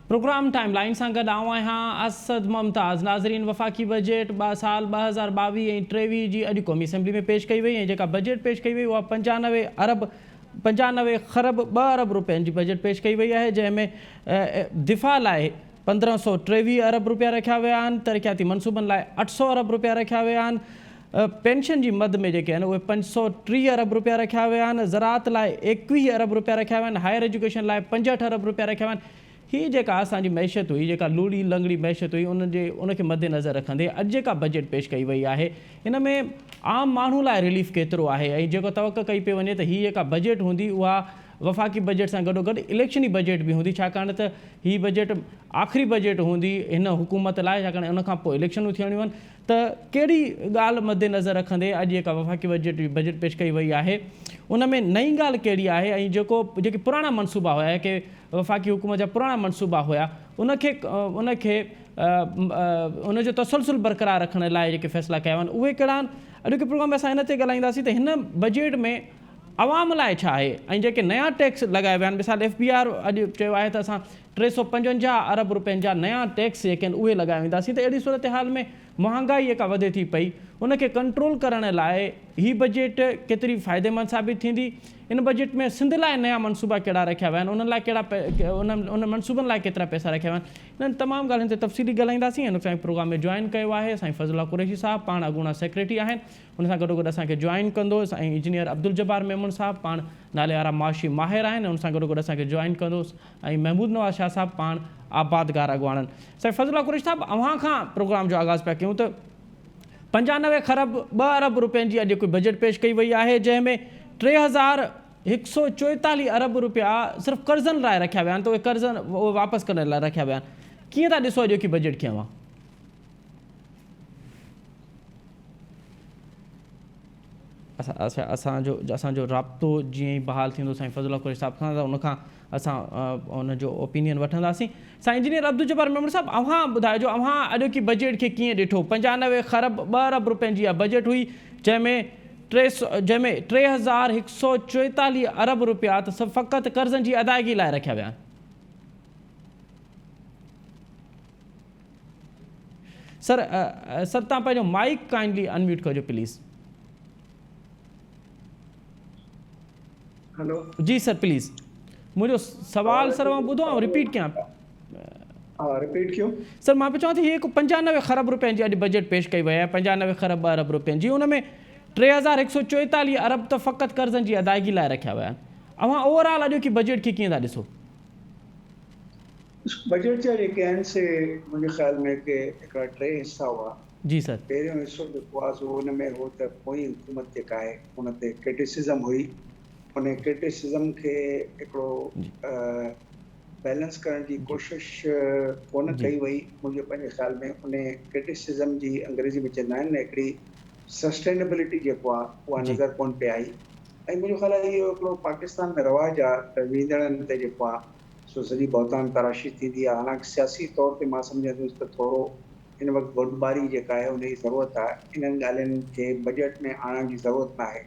Programme timeline सां गॾु आऊं आहियां असद मुमताज़। नाज़रीन, वफ़ाक़ी बजट साल 2022 ऐं 23 जी अॼु क़ौमी असैम्बली में पेश कई वई ऐं जेका बजट पेश कई वई उहा 95 खरब 2 अरब रुपयनि जी बजट पेश कई वई आहे, जंहिंमें दिफ़ा लाइ 1523 अरब रुपया रखिया विया आहिनि, तरक़ियाती मनसूबनि लाइ 800 अरब रुपया रखिया विया आहिनि, पेंशन जी मद में जेके आहिनि उहे 530 अरब रुपया रखिया विया आहिनि, ज़राअत लाइ 21 अरब रुपया रखिया विया आहिनि, हायर एजुकेशन लाइ 65 अरब रुपया रखिया विया आहिनि। हीअ जेका असांजी मैशत हुई, जेका लूड़ी लंगड़ी मैशत हुई, उनखे मद्देनज़र रखंदे अॼु जेका बजट पेश कई वई आहे, इन में आम माण्हू लाइ रिलीफ केतिरो आहे ऐं जेको तवक़ो कई पई वञे त हीअ जेका बजट हूंदी उहा वफ़ाक़ी बजट सां गॾोगॾु इलेक्शनी बजट बि हूंदी, छाकाणि त हीअ बजट आख़िरी बजट हूंदी हिन हुकूमत लाइ, छाकाणि उनखां पोइ इलेक्शनूं थियणियूं आहिनि। त कहिड़ी ॻाल्हि मद्देनज़र रखंदे अॼु जेका वफ़ाक़ी बजट पेश कई वई आहे उन में नई ॻाल्हि कहिड़ी आहे ऐं जेके पुराणा मनसूबा हुया की वफ़ाक़ी हुकूमत जा पुराणा मनसूबा हुया उनखे उनजो तसलसल बरक़रार रखण लाइ जेके फ़ैसिला कया आहिनि उहे कहिड़ा आहिनि। अॼु के प्रोग्राम में असां हिन ते ॻाल्हाईंदासीं त हिन बजट में आवाम लाइ छा आहे ऐं जेके नया टैक्स लॻाया विया आहिनि। मिसाल FBR अॼु चयो आहे त असां 355 अरब रुपयनि जा नया टैक्स जेके आहिनि उहे लॻाए वेंदासीं, त अहिड़ी सूरत हाल में महांगाई जेका वधे थी पई उनखे कंट्रोल करण लाइ हीअ बजट केतिरी फ़ाइदेमंद साबित थींदी। इन बजट में सिंध लाइ नया मनसूबा कहिड़ा रखिया विया आहिनि, उन लाइ कहिड़ा उन मनसूबनि लाइ केतिरा पैसा रखिया विया आहिनि, इन्हनि तमामु ॻाल्हियुनि ते तफ़सीली ॻाल्हाईंदासीं। ऐं असांजे प्रोग्राम में जॉइन कयो आहे असांजी फज़ला कुरैशी साहब, पाण अॻूणा सेक्रेटरी आहिनि, उन सां गॾोगॾु असांखे जॉइन कंदोसि ऐं इंजीनियर अब्दुल जब्बार मेमून साहब, पाण नाले वारा माशी माहिर आहिनि, उन सां गॾोगॾु असांखे जॉइन कंदोसि ऐं महमूद नवाज़ शाह साहब, पाण आबादगार अॻवाननि। साईं फज़ला कुरैशी साहब, अव्हां खां प्रोग्राम जो आगाज़ पिया कयूं त 95 खरब 2 अरब रुपयनि जी अॼु कोई बजट पेश कई वई आहे, जंहिंमें 3144 अरब रुपया सिर्फ़ु कर्ज़नि लाइ रखिया विया आहिनि, त उहे कर्ज़ उहे वापसि करण लाइ रखिया विया आहिनि। कीअं था ॾिसो अॼोकी बजट खे अव्हां? असांजो राब्तो जीअं ई बहाल थींदो साईं फज़ला कुरैशी साहब सां, त उनखां असां उनजो ओपिनियन वठंदासीं। साईं इंजीनियर अब्दुल जब्बार मेमून साहब, अव्हां ॿुधाइजो अव्हां अॼोकी बजट खे कीअं ॾिठो? 95 खरब 2 अरब रुपयनि जी इहा बजट हुई, जंहिंमें 3144 अरब रुपया त फ़क़ति कर्ज़नि जी अदायगी लाइ रखिया विया आहिनि। सर तव्हां पंहिंजो माइक काइंडली अनम्यूट कजो प्लीज़। हेलो जी सर प्लीज़, मुंहिंजो सवाल सर मां ॿुधो ऐं रिपीट कयां। रिपीट कयो सर, मां पियो चवां थी हीअ 95 खरब रुपयनि जी अॼु बजट पेश कई वई आहे, 95 खरब 2 अरब रुपयनि जी, उन में 3144 अरब त फ़क़ति कर्ज़नि जी अदायगी लाइ रखिया विया आहिनि। अव्हां ओवरऑल अॼोकी बजट खे कीअं था ॾिसो? बजट जा जेके आहिनि से मुंहिंजे ख़्याल में के हिकिड़ा 3 हिसा हुआ। जी सर। पहिरियों हिसो जेको आहे सो हुन में हो त पोइ हुकूमत जेका आहे हुन ते क्रिटिसिज़म हुई, उन क्रिटिसिज़म खे हिकिड़ो बैलेंस करण जी कोशिश कोन कई वई। मुंहिंजे पंहिंजे ख़्याल में उन क्रिटिसिज़म जी अंग्रेज़ी में चवंदा आहिनि न हिकिड़ी सस्टेनेबिलिटी जेको आहे उहा नज़र कोन पे आई। ऐं मुंहिंजो ख़्याल आहे इहो हिकिड़ो पाकिस्तान में रवाजु आहे त वींदड़नि ते जेको आहे सो सॼी बहुतान तराशी थींदी आहे। हालांकि सियासी तौर ते मां सम्झंदुसि त थोरो हिन वक़्तु गोॾबारी जेका आहे उनजी ज़रूरत आहे। इन्हनि ॻाल्हियुनि खे बजट में आणण जी ज़रूरत न आहे।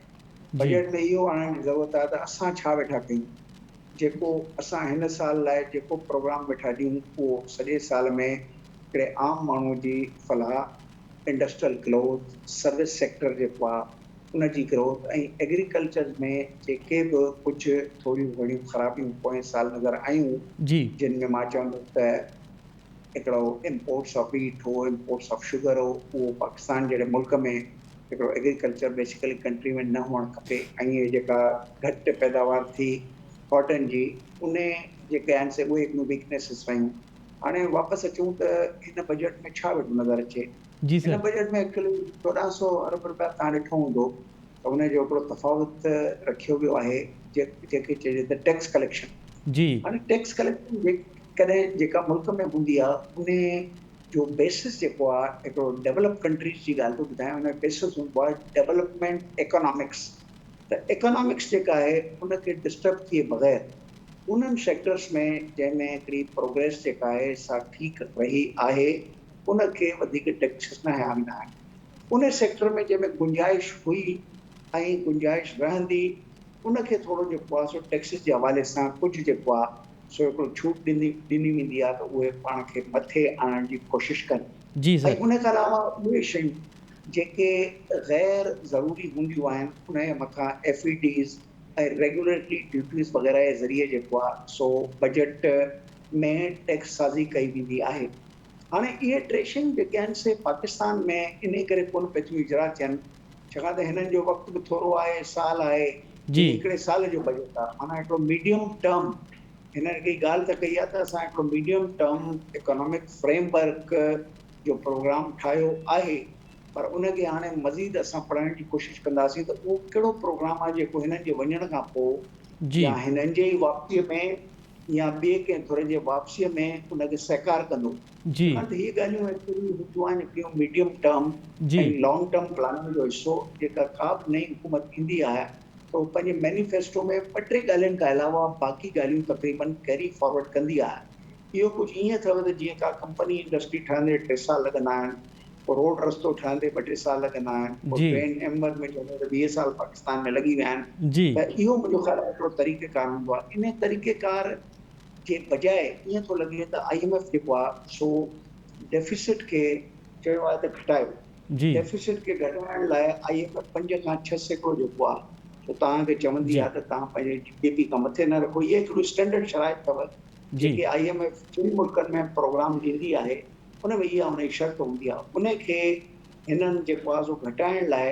बजट में इहो आणण जी ज़रूरत आहे त असां छा वेठा कयूं, जेको असां हिन साल लाइ जेको प्रोग्राम वेठा ॾियूं उहो सॼे साल में हिकिड़े आम माण्हू जी फलाह, इंडस्ट्रियल ग्रोथ, सर्विस सेक्टर जेको आहे उनजी ग्रोथ ऐं एग्रीकल्चर में जेके बि कुझु थोरियूं घणियूं ख़राबियूं पोएं साल नज़र आयूं, जिन में मां चवंदुसि त हिकिड़ो इम्पोर्ट्स ऑफ वीट हो, इम्पोर्ट्स ऑफ शुगर हो, उहो पाकिस्तान जहिड़े मुल्क में हिकिड़ो एग्रीकल्चर बेसिकली कंट्री में न हुअणु खपे। ऐं इहे जेका घटि पैदावार थी कॉटन जी, उन जेके आहिनि से उहे हिकिड़ियूं वीकनेसिस रहियूं। हाणे वापसि अचूं त हिन बजट में छा वेठो नज़र अचे। हिन बजट में एक्चुअली 1400 अरब रुपया तव्हां ॾिठो हूंदो त उनजो हिकिड़ो तफ़ावत रखियो वियो आहे जेके चइजे त टैक्स कलेक्शन। हाणे टैक्स कलेक्शन कॾहिं जेका मुल्क में हूंदी आहे उन जो बेसिस जेको आहे हिकिड़ो डेवलप कंट्रीज़ जी ॻाल्हि थो ॿुधायां, उन जो बेसिस हूंदो आहे डेवलपमेंट इकोनॉमिक्स। त इकोनॉमिक्स जेका आहे उनखे डिस्टर्ब थिए बग़ैर उन्हनि सेक्टर्स में जंहिंमें हिकिड़ी प्रोग्रेस जेका आहे सा ठीकु रही आहे उनखे वधीक टैक्सिस न हणंदा आहिनि। उन सेक्टर में जंहिंमें गुंजाइश हुई ऐं गुंजाइश रहंदी उनखे थोरो जेको आहे सो टैक्सिस जे हवाले सां कुझु जेको आहे सो हिकिड़ो छूट ॾिनी वेंदी आहे त उहे पाण खे मथे आणण जी कोशिशि कनि। जी ऐं सर। उन खां अलावा उहे शयूं जेके गैर ज़रूरी हूंदियूं आहिनि उन जे मथां FEDs ऐं रेगुलेटरी ड्यूटीज़ वग़ैरह जे ज़रिए जेको आहे सो बजट में टैक्स साज़ी कई वेंदी आहे। हाणे इहे टे शयूं जेके आहिनि से पाकिस्तान में इन करे कोन पिया थियूं इजरा थियनि छाकाणि त हिननि जो वक़्तु बि थोरो आहे, साल आहे, जी हिकिड़े साल जो बजट आहे। माना हिकिड़ो मीडियम टर्म हिन हिकिड़ी ॻाल्हि त कई आहे त असां हिकिड़ो मीडियम टर्म इकोनॉमिक फ्रेमवर्क जो प्रोग्राम ठाहियो आहे, पर उनखे हाणे मज़ीद असां पढ़ण जी कोशिशि कंदासीं त उहो कहिड़ो प्रोग्राम आहे जेको हिननि जे वञण खां पोइ जी या हिननि जे ई वापसीअ में या ॿिए कंहिं थोरे जे वापसीअ में उनखे सहकार कंदो। जी छाकाणि त इहे ॻाल्हियूं एक्चुअली हूंदियूं आहिनि हिकिड़ियूं मीडियम टर्म जी ऐं लॉन्ग टर्म प्लानिंग जो हिसो। जेका का बि नई हुकूमत ईंदी आहे त उहो पंहिंजे मैनिफेस्टो में ॿ टे ॻाल्हियुनि खां अलावा बाक़ी ॻाल्हियूं तक़रीबन कैरी फॉरवर्ड कंदी आहे। इहो कुझु ईअं अथव त जीअं का कंपनी इंडस्ट्री ठहंदे 3 साल लॻंदा आहिनि, पोइ रोड रस्तो ठहंदे 2-3 साल लॻंदा आहिनि, पोइ जी ट्रेन एम्बर में चवंदो त 20 साल पाकिस्तान में लॻी विया आहिनि। जी त इहो मुंहिंजो ख़्यालु आहे हिकिड़ो तरीक़ेकार हूंदो आहे। इन तरीक़ेकार जे बजाए ईअं थो लॻे त IMF जेको आहे सो डेफिसिट खे चयो आहे त घटायो। जी डेफिसिट खे घटाइण लाइ IMF 5 खां 6% जेको आहे सो तव्हांखे चवंदी जी आहे त तव्हां पंहिंजे GDP खां मथे न रखो। इहे हिकिड़ो स्टैंडर्ड शराइत अथव जी जेके IMF जिन मुल्कनि में प्रोग्राम ॾींदी आहे उन में इहा उनजी शर्त हूंदी आहे। उनखे हिननि जेको आहे सो घटाइण लाइ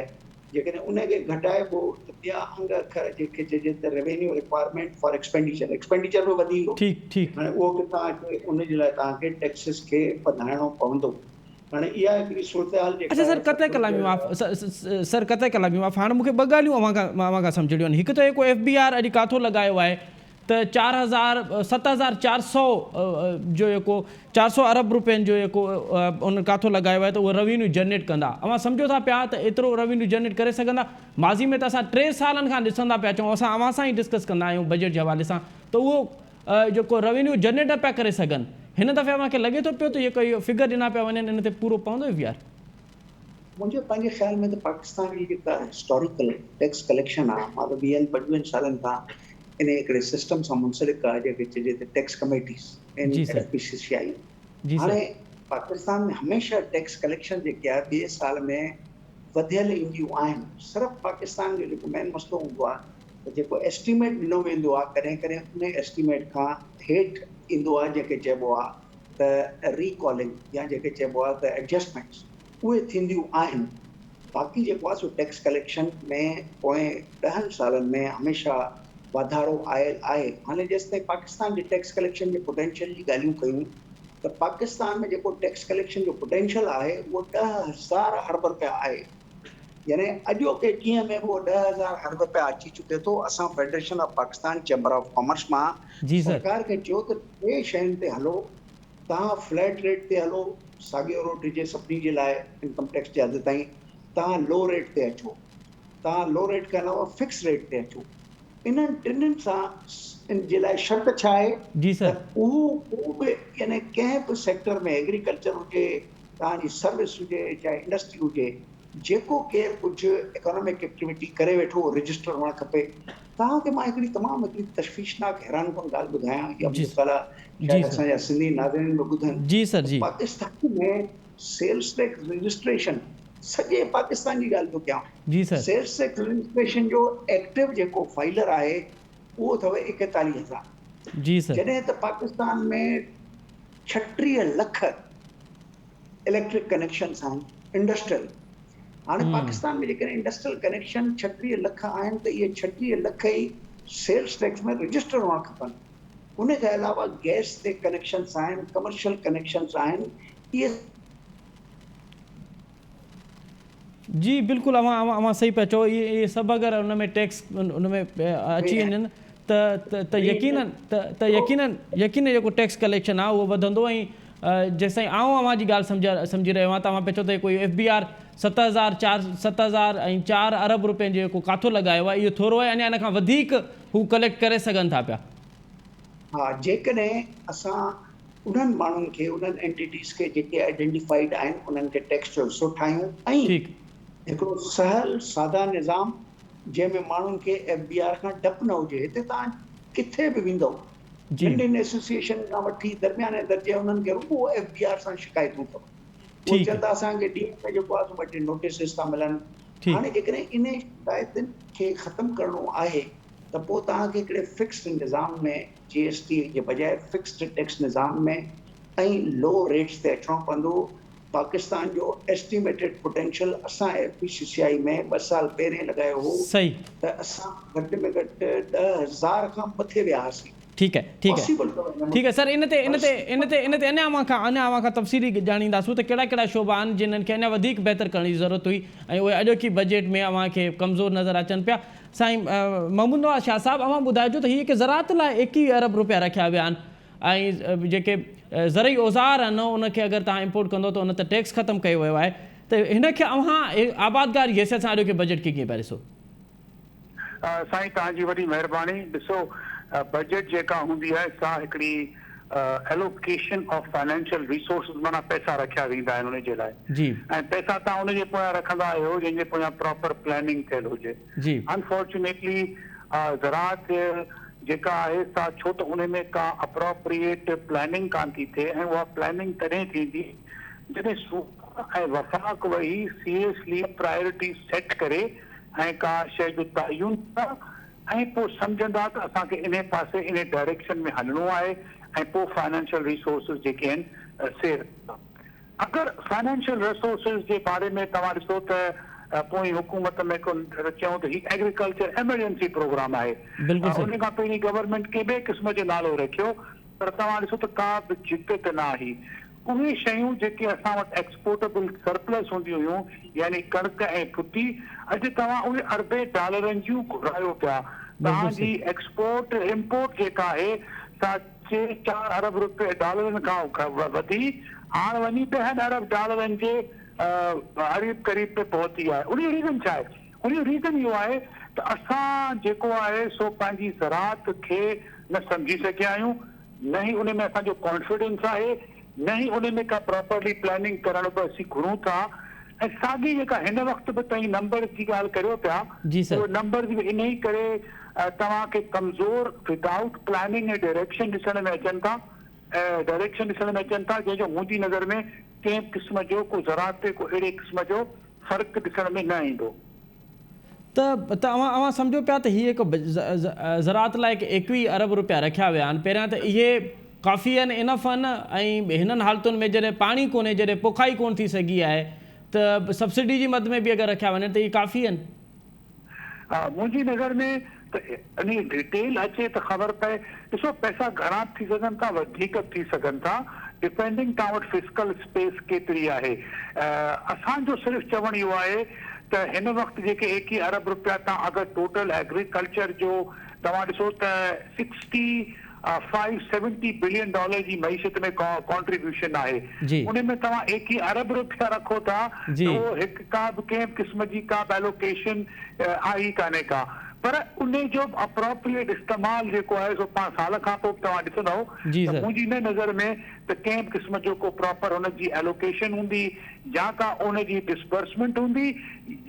जेकॾहिं उनखे घटाइबो त ॿिया अंग अखर जेके चइजे त रेवेन्यू रिक्वायरमेंट फॉर एक्सपेंडिचर बि वधी वियो। ठीक ठीक हाणे उहो किथां अचे उनजे लाइ तव्हांखे टैक्सिस खे वधाइणो पवंदो। हाणे इहा हिकिड़ी सूरत जेका अच्छा सर आहे कतई कलामी माफ़ सर कतई कलामी माफ़ हाणे मूंखे ॿ ॻाल्हियूं अव्हां खां सम्झणियूं आहिनि। हिकु त जेको FBR अॼु काथो लॻायो आहे त 7,400 जो जेको 400 अरब रुपयनि जो जेको उन काथो लॻायो आहे त उहो रेवेन्यू जनरेट कंदा। अव्हां सम्झो था पिया त एतिरो रेवेन्यू जनरेट करे सघंदा? माज़ी में त असां 3 सालनि खां ॾिसंदा पिया अचूं, असां अव्हां सां ई डिस्कस कंदा आहियूं बजट जे हवाले सां, त उहो जेको रेवेन्यू जनरेट पिया करे सघनि। हिन दफ़े अव्हांखे लॻे थो पियो त जेको इहो फिगर ॾिना पिया वञनि इन ते पूरो पवंदो FBR? मुंहिंजे पंहिंजे ख़्याल में त पाकिस्तान जी जेका हिस्टोरिकल टैक्स कलेक्शन आहे, मां त 20-25 सालनि खां इन हिकिड़े सिस्टम सां मुंसलिक आहे जेके चइजे त टैक्स कमेटीज़ जी सर NFPCCI। जी सर हाणे पाकिस्तान में हमेशह टैक्स कलेक्शन जेके आहे 2 साल में वधियल ईंदियूं आहिनि। सिर्फ़ु पाकिस्तान जो जेको मेन मसइलो हूंदो आहे त जेको एस्टिमेट ॾिनो वेंदो आहे कॾहिं कॾहिं उन एस्टिमेट खां हेठि ईंदो आहे जेके चइबो आहे त रिकॉलिंग या जेके चइबो आहे त एडजस्टमेंट्स उहे थींदियूं आहिनि। बाक़ी जेको आहे सो टैक्स कलेक्शन में पोइ 10 सालनि में हमेशह वाधारो आयल आहे। हाणे जेसिताईं पाकिस्तान जे टैक्स कलेक्शन जे पोटेंशियल जी ॻाल्हियूं कयूं त पाकिस्तान में जेको टैक्स कलेक्शन जो पोटेंशियल आहे उहो 10,000 अरब रुपया आहे। यानी अॼोके ॾींहं में उहो 10,000 अरब रुपया अची चुके थो। असां federation of Pakistan chamber of commerce मां जी सर सरकार खे चयो त 2 शयुनि ते हलो, तव्हां फ्लैट रेट ते हलो, साॻियो रोटी जे सभिनी जे लाइ इनकम टैक्स जे हद ताईं, तव्हां लो रेट ते अचो, तव्हां लो रेट खां अलावा फिक्स रेट ते अचो। इन्हनि टिनिनि सां इन जे लाइ शर्त छा आहे जी त सर उहो बि यानी कंहिं बि सेक्टर में एग्रीकल्चर हुजे, तव्हांजी सर्विस हुजे, चाहे इंडस्ट्री हुजे, जेको केरु कुझु इकोनॉमिक एक्टिविटी करे वेठो रजिस्टर हुअणु खपे। तव्हांखे मां हिकिड़ी तमामु हिकिड़ी तशवीशनाक हैरानकुन ॻाल्हि ॿुधायां, इहा जी मुंहिंजो ख़्यालु आहे जी शायदि सर असांजा सिंधी नाज़रीन बि ॿुधनि। जी सर जी पाकिस्तान में सेल्स टैक्स रजिस्ट्रेशन, सॼे पाकिस्तान जी ॻाल्हि थो कयां, जी सर सेल्स टैक्स रजिस्ट्रेशन जो एक्टिव जेको फाइलर आहे उहो अथव 41,000। जी सर जॾहिं त पाकिस्तान में 36 लख इलेक्ट्रिक कनेक्शन्स आहिनि इंडस्ट्रियल। हाणे पाकिस्तान में जेकॾहिं इंडस्ट्रियल कनेक्शन 36 लख आहिनि त इहे 36 लख ई सेल्स टैक्स में रजिस्टर हुअणु खपनि। उनखे अलावा गैस ते कनेक्शन्स आहिनि, कमर्शियल कनेक्शन्स आहिनि, इहे जी बिल्कुलु अव्हां सही पिया चओ। इहे सभु अगरि उन में टैक्स उन में अची वञनि त यकीनन जेको टैक्स कलेक्शन आहे उहो वधंदो। ऐं जेसिताईं अव्हां जी ॻाल्हि सम्झी रहियो आहियां, तव्हां पिया चओ त कोई FBR 7,004 अरब रुपयनि जो जेको काथो लॻायो आहे इहो थोरो आहे, अञा इन खां वधीक हू कलेक्ट करे सघनि था पिया। हा, जेकॾहिं असां उन्हनि माण्हुनि खे, उन्हनि एंटिटीज़ खे जेके आइडेंटिफाइड आहिनि उन्हनि खे टैक्स जो हिसो ठाहियूं ऐं ठीकु हिकिड़ो सहल सादा निज़ाम जंहिंमें माण्हुनि खे FBR खां डपु न हुजे। हिते तव्हां किथे बि वेंदव जी नंढनि एसोसिएशन खां वठी दरमियाने दर्जे उन्हनि खे रुॻो FBR सां शिकायतूं अथव। उहे ठीक चवनि है था असांखे ॾींहं में जेको आहे ॿ टे नोटिसिस था मिलनि। ठीक हाणे जेकॾहिं इन शिकायतुनि खे ख़तमु करिणो आहे त पोइ तव्हांखे हिकिड़े फिक्स्ड निज़ाम में GST जे बजाए फिक्स्ड टैक्स निज़ाम में ऐं लो रेट्स ते अचिणो पवंदो। पाकिस्तान जो एस्टिमेटेड पोटेंशियल असां FPCCI में 2 साल पहिरियों लॻायो हो सही त असां घटि में घटि 10,000 खां मथे विया हुआसीं। ठीक है ठीक है पॉसिबल अथव ठीक है सर इनते अञा अवां खां तफ़सीली ॼाणींदासूं त कहिड़ा कहिड़ा शोबा आहिनि जिन्हनि खे अञा वधीक बहितर करण जी ज़रूरत हुई ऐं उहे अॼोकी बजट में अव्हां खे कमज़ोर नज़र अचनि पिया। साईं महमूद नवाज़ शाह साहब, अव्हां ॿुधाइजो त हीअ कि ज़राअत लाइ 21 अरब रुपया रखिया विया आहिनि ऐं जेके ज़रई औज़ार आहिनि उनखे अगरि तव्हां इम्पोर्ट कंदो त उन ते टैक्स ख़तमु कयो वियो आहे। त हिनखे अव्हां आबादगार हैसियत सां अॼोके बजट खे कीअं पिया ॾिसो? साईं तव्हांजी वॾी महिरबानी। ॾिसो, बजट जेका हूंदी आहे सा हिकिड़ी एलोकेशन ऑफ फाइनेंशियल रिसोर्सिस, माना पैसा रखिया वेंदा आहिनि उन जे लाइ, जी ऐं पैसा तव्हां उन जे पोयां रखंदा आहियो जंहिंजे पोयां प्रॉपर प्लानिंग थियल हुजे। जी अनफॉर्चुनेटली ज़राअत जेका आहे सा छो त उन में का अप्रोप्रिएट प्लानिंग कान थी थिए, ऐं उहा प्लानिंग तॾहिं थींदी जॾहिं सूबा ऐं वफ़ाक़ वेही सीरियसली प्रायोरिटी सेट करे ऐं का शइ जो तयन था ऐं पोइ सम्झंदा त असांखे इन पासे इन डायरेक्शन में हलणो आहे ऐं पोइ फाइनेंशियल रिसोर्सिस जेके आहिनि सेव। अगरि फाइनेंशियल रिसोर्सिस जे बारे में तव्हां ॾिसो त पोइ हुकूमत में चऊं त हीउ एग्रीकल्चर एमरजेंसी प्रोग्राम आहे, बिल्कुलु सही। उन खां पहिरीं गवर्नमेंट के ॿिए क़िस्म जो नालो रखियो, पर तव्हां ॾिसो त का बि जिदत न आई। उहे शयूं जेके असां वटि एक्सपोर्टेबल सरप्लस हूंदियूं हुयूं, यानी कणिक ऐं फुटी, अॼु तव्हां उहे अरबे डॉलरनि जूं घुरायो पिया। तव्हांजी एक्सपोर्ट इम्पोर्ट जेका आहे सा 4 अरब डॉलरनि खां वधी हाणे वञी 10 अरब डॉलरनि जे करीब पे पहुती आहे। उन जो रीज़न छा आहे? उन जो रीज़न इहो आहे त असां जेको आहे सो पंहिंजी ज़राअत खे न सम्झी सघिया आहियूं, न ई उन में असांजो कॉन्फिडेंस आहे, न ई उन में का प्रॉपरली प्लानिंग करण बि असीं घुरूं था। ऐं साॻी जेका हिन वक़्तु बि तव्हीं नंबर जी ॻाल्हि करियो पिया, उहे नंबर बि इन ई करे तव्हांखे कमज़ोर विदाउट प्लानिंग ऐं डायरेक्शन ॾिसण में अचनि था, जंहिंजो मुंहिंजी नज़र में कंहिं क़िस्म जो को ज़राअत ते को अहिड़े क़िस्म जो फ़र्क़ु ॾिसण में न ईंदो। त अव्हां सम्झो पिया त हीअ हिकु ज़राअत लाइ 21 अरब रुपया रखिया विया आहिनि। पहिरियां त इहे काफ़ी आहिनि, इनफ आहिनि, ऐं हिननि हालतुनि में जॾहिं पाणी कोन्हे, जॾहिं पोखाई कोन थी सघी आहे, त सब्सिडी जी मद में बि अगरि रखिया वञनि त इहे काफ़ी आहिनि। मुंहिंजी नज़र में त इन डिटेल अचे त ख़बर पए। ॾिसो, पैसा घणा थी सघनि था, वधीक थी सघनि था, डिपेंडिंग तव्हां वटि फिजिकल स्पेस केतिरी आहे। असांजो सिर्फ़ु चवणु इहो आहे त हिन वक़्तु जेके 21 अरब रुपया तव्हां अगरि टोटल एग्रीकल्चर जो तव्हां ॾिसो त 65-70 बिलियन डॉलर जी मईशत में कॉन्ट्रीब्यूशन आहे। उन में तव्हां 21 अरब रुपया रखो था त उहो हिकु का बि कंहिं क़िस्म जी का बि एलोकेशन आई कान्हे का, पर उन जो अप्रोप्रिएट इस्तेमालु जेको आहे सो 5 साल खां पोइ तव्हां ॾिसंदव त मुंहिंजी न नज़र में त कंहिं बि क़िस्म जो को प्रॉपर हुन जी एलोकेशन हूंदी, या का उन जी डिसबर्समेंट हूंदी,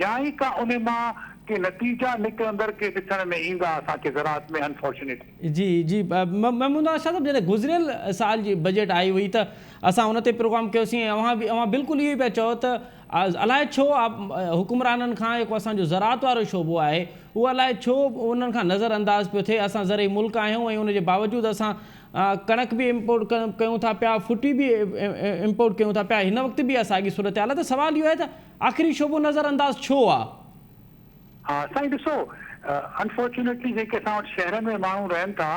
या ई का उन मां के नतीजा निकिरंदड़ के ॾिसण में ईंदा असांखे ज़राअत में अनफॉर्चुनेटली। जी जी महमूद नवाज़ शाह साहब, जॾहिं गुज़िरियल साल जी बजट आई हुई त असां हुन ते प्रोग्राम कयोसीं, अव्हां बिल्कुलु इहो ई पिया चओ त अलाए छो हुकुमराननि खां जेको असांजो ज़राअत वारो शोबो आहे उहो अलाए छो उन्हनि खां नज़रअंदाज़ पियो थिए। असां ज़रई मुल्क आहियूं ऐं उनजे बावजूदि असां कणक बि इम्पोर्ट कयूं था पिया, फुटी बि इम्पोर्ट कयूं था पिया, हिन वक़्तु बि असांजी सूरत हाल आहे। त सवाल इहो आहे त आख़िरी शोबो नज़रअंदाज़ छो आहे? हा साईं, ॾिसो, अनफॉर्चुनेटली जेके असां वटि शहरनि में माण्हू रहनि था,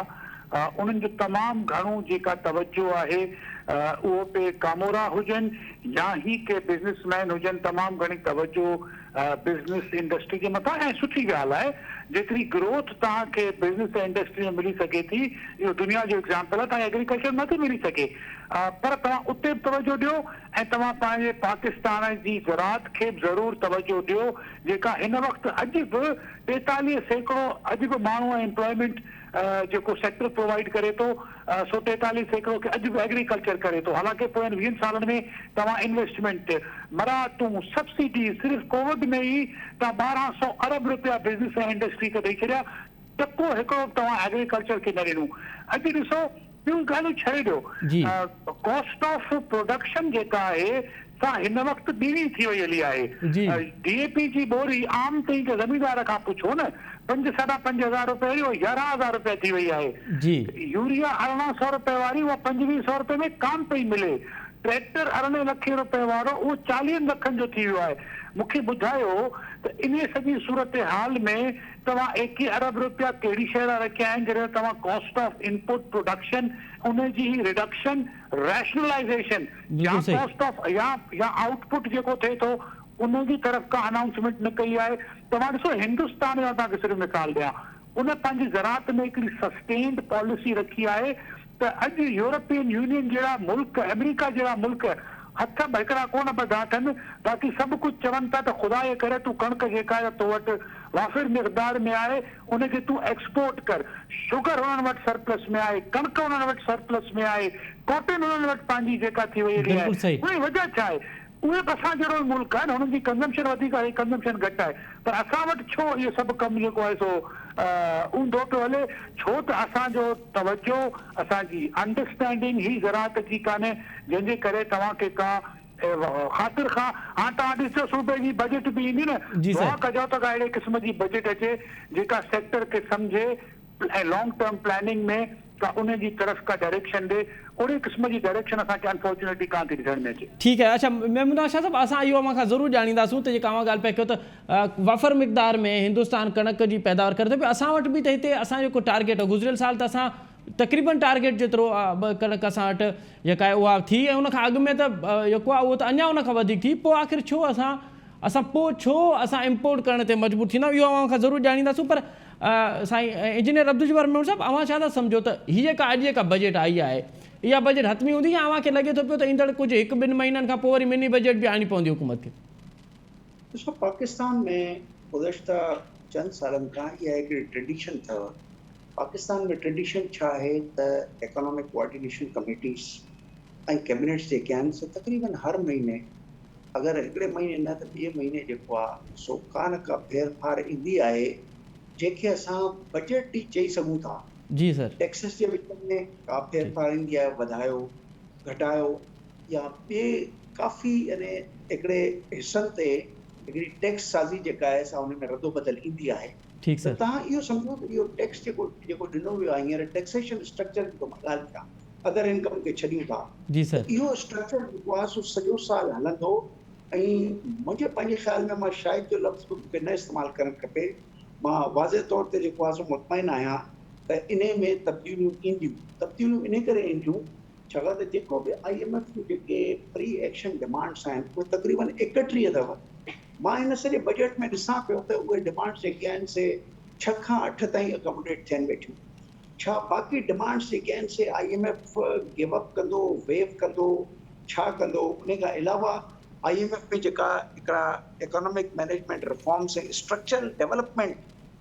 उन्हनि जो तमामु घणो जेका तवजो आहे उहो पे कामोरा हुजनि या ही के बिज़नेसमैन हुजनि, तमामु घणी तवजो बिज़नेस इंडस्ट्री जे मथां। ऐं सुठी ॻाल्हि आहे, जेतिरी ग्रोथ तव्हांखे बिज़नेस ऐं इंडस्ट्री में मिली सघे थी, इहो दुनिया जो एग्ज़ाम्पल आहे, तव्हां एग्रीकल्चर नथी मिली सघे, पर तव्हां उते बि तवजो ॾियो ऐं तव्हां पंहिंजे पाकिस्तान जी ज़राअत खे बि ज़रूरु तवजो ॾियो, जेका हिन वक़्तु अॼु बि 43% अॼु बि माण्हू एम्प्लॉयमेंट जेको सेक्टर प्रोवाइड करे थो, सो 43% खे अॼु बि एग्रीकल्चर करे थो। हालांकि पोयनि 20 सालनि में तव्हां इन्वेस्टमेंट, मराहतूं, सब्सिडी, सिर्फ़ु कोविड में ई तव्हां 1200 अरब रुपया बिज़नेस ऐं इंडस्ट्री खे ॾेई छॾिया। टको हिकिड़ो तव्हां एग्रीकल्चर खे न ॾिनो। अॼु ॾिसो ॿियूं ॻाल्हियूं छॾे जी। ॾियो, कॉस्ट ऑफ प्रोडक्शन जेका आहे सा हिन वक़्तु ॿीणी थी वई हली आहे। जी। DAP जी बोरी आम ताईं के ज़मींदार खां पुछो न 5-5.5 रुपए हुई, 11,000 रुपए थी वई आहे। जी। यूरिया 1,800 रुपए वारी उहा 2,500 रुपए में कान पई मिले। ट्रैक्टर 18 लख रुपए वारो उहो 40 लखनि जो थी वियो आहे। मूंखे ॿुधायो त इन सॼी सूरत हाल में तव्हां 21 अरब रुपया कहिड़ी शइ लाइ रखिया आहिनि जॾहिं तव्हां कॉस्ट ऑफ इनपुट प्रोडक्शन उनजी रिडक्शन रैशनलाइजेशन या बिल्कुलु सही। कॉस्ट ऑफ या आउटपुट जेको थिए थो उनजी तरफ़ का अनाउंसमेंट न कई आहे। तव्हां ॾिसो हिंदुस्तान जो तव्हांखे सिर्फ़ु मिसाल ॾियां, उन पंहिंजी ज़राअत में हिकिड़ी सस्टेन्ड पॉलिसी रखी आहे त अॼु यूरोपियन यूनियन जहिड़ा मुल्क, अमेरिका जहिड़ा मुल्क हथ हिकिड़ा कोन ॿधा अथनि, बाक़ी सभु कुझु चवनि था त ख़ुदा जे करे तूं कणिक जेका आहे तो वटि वाफ़िर मिक़दार में आहे उनखे तूं एक्सपोर्ट कर। शुगर उन्हनि वटि सरप्लस में आहे, कणिक उन्हनि वटि सरप्लस में आहे, कॉटन उन्हनि वटि पंहिंजी जेका थी वई आहे। बिल्कुलु सही। उनजी वजह छा आहे? उहे बि असां जहिड़ो मुल्क आहिनि, हुननि जी कंज़म्पशन वधीक आहे, कंज़म्पशन घटि आहे, पर असां वटि छो इहो सभु कमु जेको आहे सो ऊंधो पियो हले? छो त असांजो तवजो, असांजी अंडरस्टैंडिंग ही ज़राअत जी कान्हे जंहिंजे करे तव्हांखे का ख़ातिर खां हाणे तव्हां ॾिसो सूबे जी बजट बि ईंदी न, जी सर। दुआ कजो त का अहिड़े क़िस्म जी बजट अचे जेका सेक्टर खे सम्झे ऐं लॉन्ग टर्म प्लानिंग में का उन जी तरफ़ का डायरेक्शन ॾे। ओड़ी क़िस्म जी डायरेक्शन असांखे अनफॉर्चुनेटली कान थी ॾिसण में अचे। ठीक है। अच्छा मेमूना शाह साहब, असां इहो अव्हां खां ज़रूरु ॼाणींदासूं त जेका अव्हां ॻाल्हि पिया कयो त वफ़र मिक़दार में हिंदुस्तान कणक जी पैदावार करे थो पियो। असां वटि बि त हिते असांजो जेको टारगेट आहे गुज़िरियल साल त असां तक़रीबन टारगेट जेतिरो कणक असां वटि जेका आहे उहा थी, ऐं उनखां अॻु में त जेको आहे उहो त अञा उनखां वधीक थी। पोइ आख़िर छो असां इम्पोर्ट करण ते मजबूर थींदा, इहो अव्हां खां ज़रूरु ॼाणींदासूं। पर साईं इंजीनियर अब्दुल जब्बार मेमून साहब, अव्हां छा था सम्झो त हीअ जेका अॼु जेका बजट आई आहे इहा बजट हतमी हूंदी या अव्हांखे लॻे थो पियो त ईंदड़ कुझु 1-2 महीननि खां पोइ वरी मिनी बजट बि आणी पवंदी हुकूमत खे? ॾिसो, पाकिस्तान में गुज़िश्ता चंद सालनि खां इहा हिकिड़ी ट्रेडिशन अथव। पाकिस्तान में ट्रेडिशन छा आहे त इकोनॉमिक कोऑर्डिनेशन कमेटीज़ ऐं कैबिनेट्स जेके आहिनि सो तक़रीबन हर महीने, अगरि हिकिड़े महीने न त ॿिए महीने जेको आहे सो का न का फेरफार ईंदी आहे जंहिंखे असां बजट ई चई सघूं था। जी सर। टैक्सेस जे विच में का फेरफार ईंदी आहे, वधायो घटायो या ॿिए काफ़ी यानी हिकिड़े हिसनि ते हिकिड़ी टैक्स साज़ी जेका आहे सा हुन में रदो बदल ईंदी आहे। ठीक त सर। तव्हां इहो सम्झो त इहो टैक्स जेको ॾिनो वियो आहे हींअर टैक्सेशन स्ट्रक्चर जी मां ॻाल्हि कयां, अदर इनकम खे छॾियूं था, जी सर। इहो स्ट्रक्चर जेको आहे सो सॼो साल हलंदो। ऐं मुंहिंजे पंहिंजे ख़्याल में मां शायदि जो लफ़्ज़ मूंखे न इस्तेमालु करणु खपे, मां वाज़े तौर ते जेको आहे सो मुतमइन आहियां त इन में तब्दीलियूं ईंदियूं। तब्दीलियूं इन करे ईंदियूं छाकाणि त जेको बि IMF जूं जेके प्री एक्शन डिमांड्स आहिनि उहे तक़रीबन 31 अथव। मां हिन सॼे बजट में ॾिसां पियो त उहे डिमांड्स जेके आहिनि से 6 खां 8 ताईं अकोमोडेट थियनि वेठियूं। छा बाक़ी डिमांड्स जेके आहिनि से IMF गिव अप कंदो, वेव कंदो, छा कंदो? उन खां अलावा IMF में जेका हिकिड़ा इकोनॉमिक मैनेजमेंट रिफॉर्म्स ऐं स्ट्रक्चरल डेवलपमेंट